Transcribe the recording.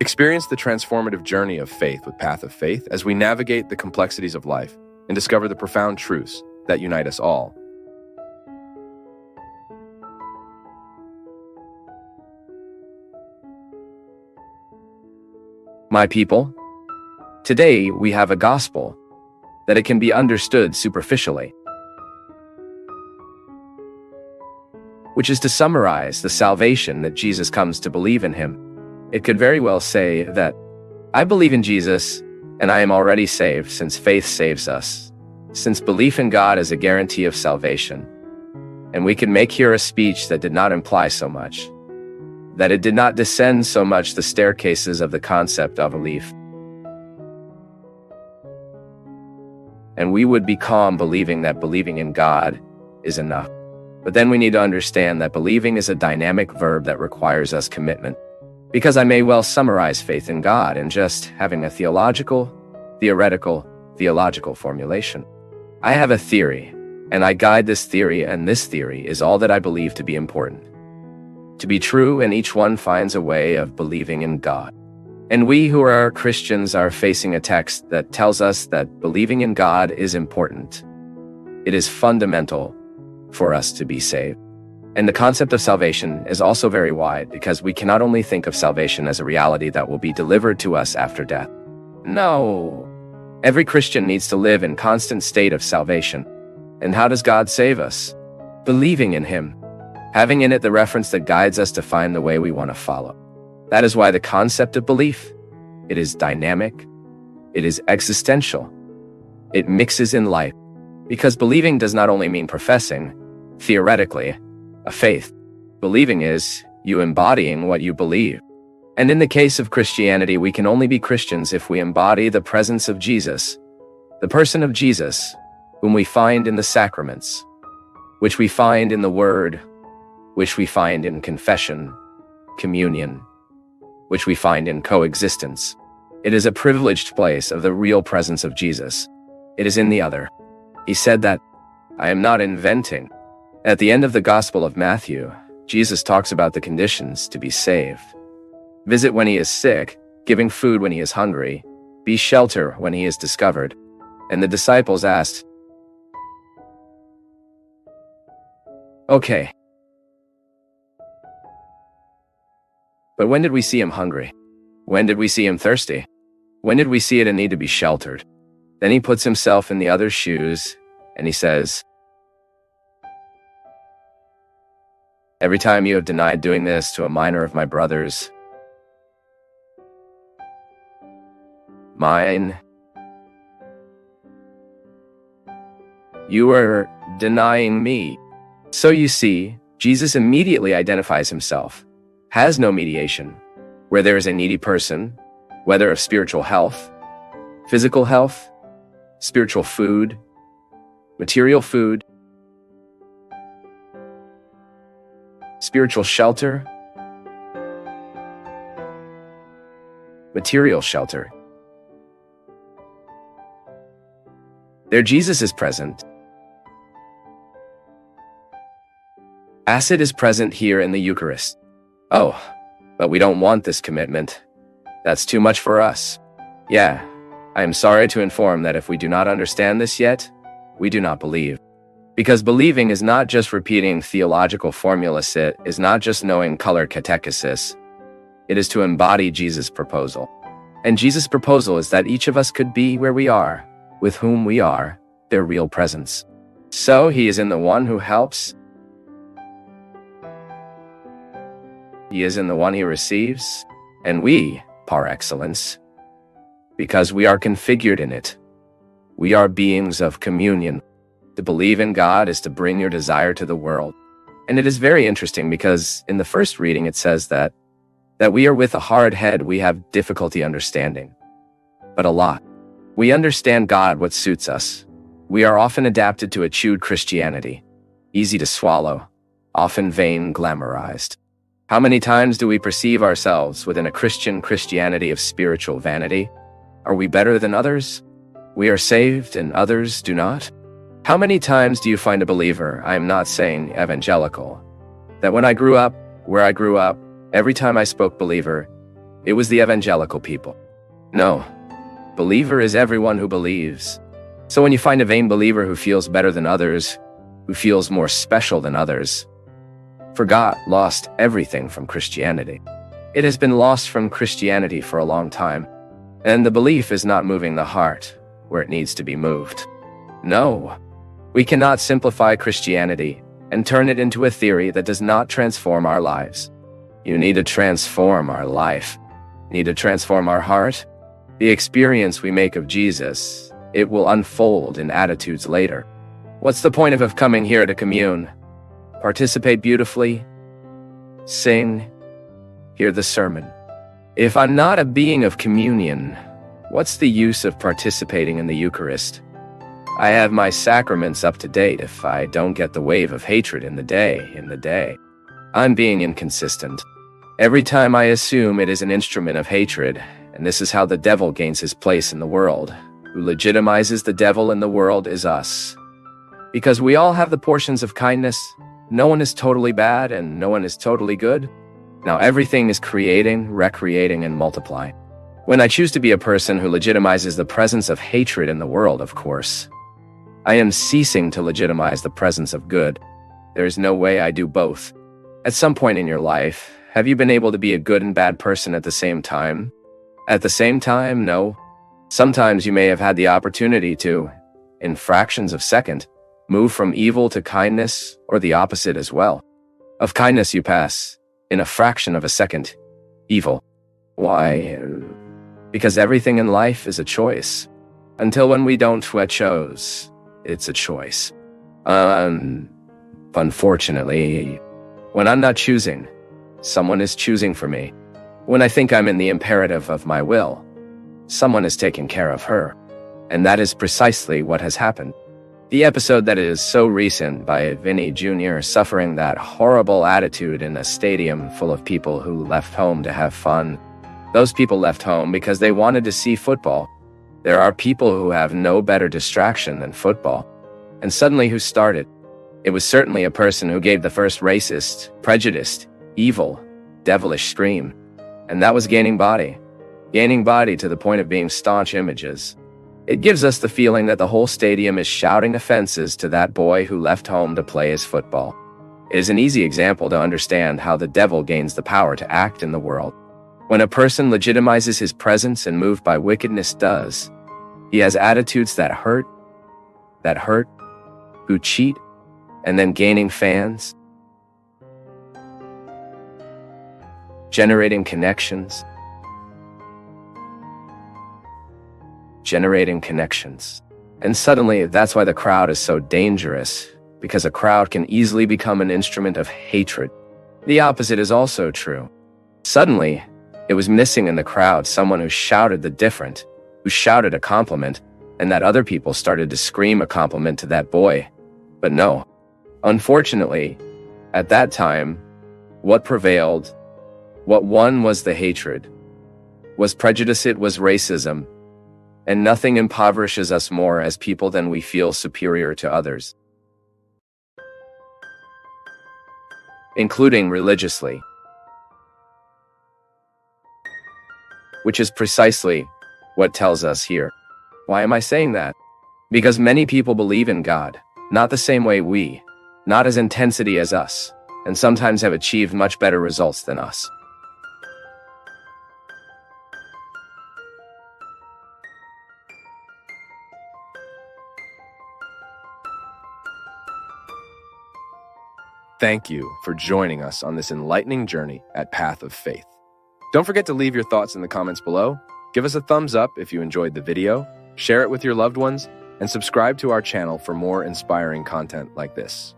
Experience the transformative journey of faith with Path of Faith as we navigate the complexities of life and discover the profound truths that unite us all. My people, today we have a gospel that it can be understood superficially, which is to summarize the salvation that Jesus comes to believe in him. It could very well say that, I believe in Jesus, and I am already saved, since faith saves us, since belief in God is a guarantee of salvation. And we could make here a speech that did not imply so much, that it did not descend so much the staircases of the concept of belief. And we would be calm believing that believing in God is enough. But then we need to understand that believing is a dynamic verb that requires us commitment. Because I may well summarize faith in God in just having a theoretical formulation. I have a theory, and I guide this theory, and this theory is all that I believe to be important, to be true, and each one finds a way of believing in God. And we who are Christians are facing a text that tells us that believing in God is important. It is fundamental for us to be saved. And the concept of salvation is also very wide, because we cannot only think of salvation as a reality that will be delivered to us after death. No. Every Christian needs to live in constant state of salvation. And how does God save us? Believing in him, having in it the reference that guides us to find the way we want to follow. That is why the concept of belief, it is dynamic, it is existential, it mixes in life, because believing does not only mean professing, theoretically, a faith. Believing is you embodying what you believe. And in the case of Christianity, we can only be Christians if we embody the presence of Jesus, the person of Jesus, whom we find in the sacraments, which we find in the Word, which we find in confession, communion, which we find in coexistence. It is a privileged place of the real presence of Jesus. It is in the other. He said that, I am not inventing. At the end of the Gospel of Matthew, Jesus talks about the conditions to be saved. Visit when he is sick, giving food when he is hungry, be shelter when he is discovered. And the disciples asked, okay, but when did we see him hungry? When did we see him thirsty? When did we see it in need to be sheltered? Then he puts himself in the other's shoes, and he says, every time you have denied doing this to a minor of my brothers, mine, you are denying me. So you see, Jesus immediately identifies himself, has no mediation. Where there is a needy person, whether of spiritual health, physical health, spiritual food, material food, spiritual shelter, material shelter. There Jesus is present. Acid is present here in the Eucharist. Oh, but we don't want this commitment. That's too much for us. Yeah, I am sorry to inform that if we do not understand this yet, we do not believe. Because believing is not just repeating theological formulas, it is not just knowing color catechesis. It is to embody Jesus' proposal. And Jesus' proposal is that each of us could be where we are, with whom we are, their real presence. So he is in the one who helps. He is in the one he receives, and we, par excellence, because we are configured in it. We are beings of communion. To believe in God is to bring your desire to the world. And it is very interesting because in the first reading it says that we are with a hard head we have difficulty understanding. But a lot. We understand God what suits us. We are often adapted to a chewed Christianity, easy to swallow, often vain glamorized. How many times do we perceive ourselves within a Christian Christianity of spiritual vanity? Are we better than others? We are saved and others do not? How many times do you find a believer, I am not saying evangelical, that when I grew up, where I grew up, every time I spoke believer, It was the evangelical people. No, believer is everyone who believes. So when you find a vain believer who feels better than others, who feels more special than others, for God lost everything from Christianity. It has been lost from Christianity for a long time, and the belief is not moving the heart where it needs to be moved. No, we cannot simplify Christianity and turn it into a theory that does not transform our lives. You need to transform our life. You need to transform our heart. The experience we make of Jesus, it will unfold in attitudes later. What's the point of coming here to commune? Participate beautifully, sing, hear the sermon. If I'm not a being of communion, what's the use of participating in the Eucharist? I have my sacraments up to date if I don't get the wave of hatred in the day. I'm being inconsistent. Every time I assume it is an instrument of hatred, and this is how the devil gains his place in the world. Who legitimizes the devil in the world is us. Because we all have the portions of kindness. No one is totally bad and no one is totally good. Now everything is creating, recreating, and multiplying. When I choose to be a person who legitimizes the presence of hatred in the world, of course, I am ceasing to legitimize the presence of good. There is no way I do both. At some point in your life, have you been able to be a good and bad person at the same time? At the same time, no. Sometimes you may have had the opportunity to, in fractions of a second, move from evil to kindness, or the opposite as well. Of kindness you pass, in a fraction of a second, evil. Why? Because everything in life is a choice. Until when we don't chose, it's a choice. Unfortunately, when I'm not choosing, someone is choosing for me. When I think I'm in the imperative of my will, someone is taking care of her. And that is precisely what has happened. The episode that is so recent by Vinny Jr. suffering that horrible attitude in a stadium full of people who left home to have fun. Those people left home because they wanted to see football. There are people who have no better distraction than football. And suddenly who started? It was certainly a person who gave the first racist, prejudiced, evil, devilish scream. And that was gaining body to the point of being staunch images. It gives us the feeling that the whole stadium is shouting offenses to that boy who left home to play his football. It is an easy example to understand how the devil gains the power to act in the world. When a person legitimizes his presence and moved by wickedness does, he has attitudes that hurt, who cheat, and then gaining fans, generating connections. And suddenly, that's why the crowd is so dangerous, because a crowd can easily become an instrument of hatred. The opposite is also true. Suddenly, it was missing in the crowd someone who shouted the different, who shouted a compliment, and that other people started to scream a compliment to that boy. But no. Unfortunately, at that time, what prevailed, what won was the hatred, was prejudice, it was racism. And nothing impoverishes us more as people than we feel superior to others, including religiously, which is precisely what tells us here. Why am I saying that? Because many people believe in God, not the same way we, not as intensity as us, and sometimes have achieved much better results than us. Thank you for joining us on this enlightening journey at Path of Faith. Don't forget to leave your thoughts in the comments below. Give us a thumbs up if you enjoyed the video, share it with your loved ones, and subscribe to our channel for more inspiring content like this.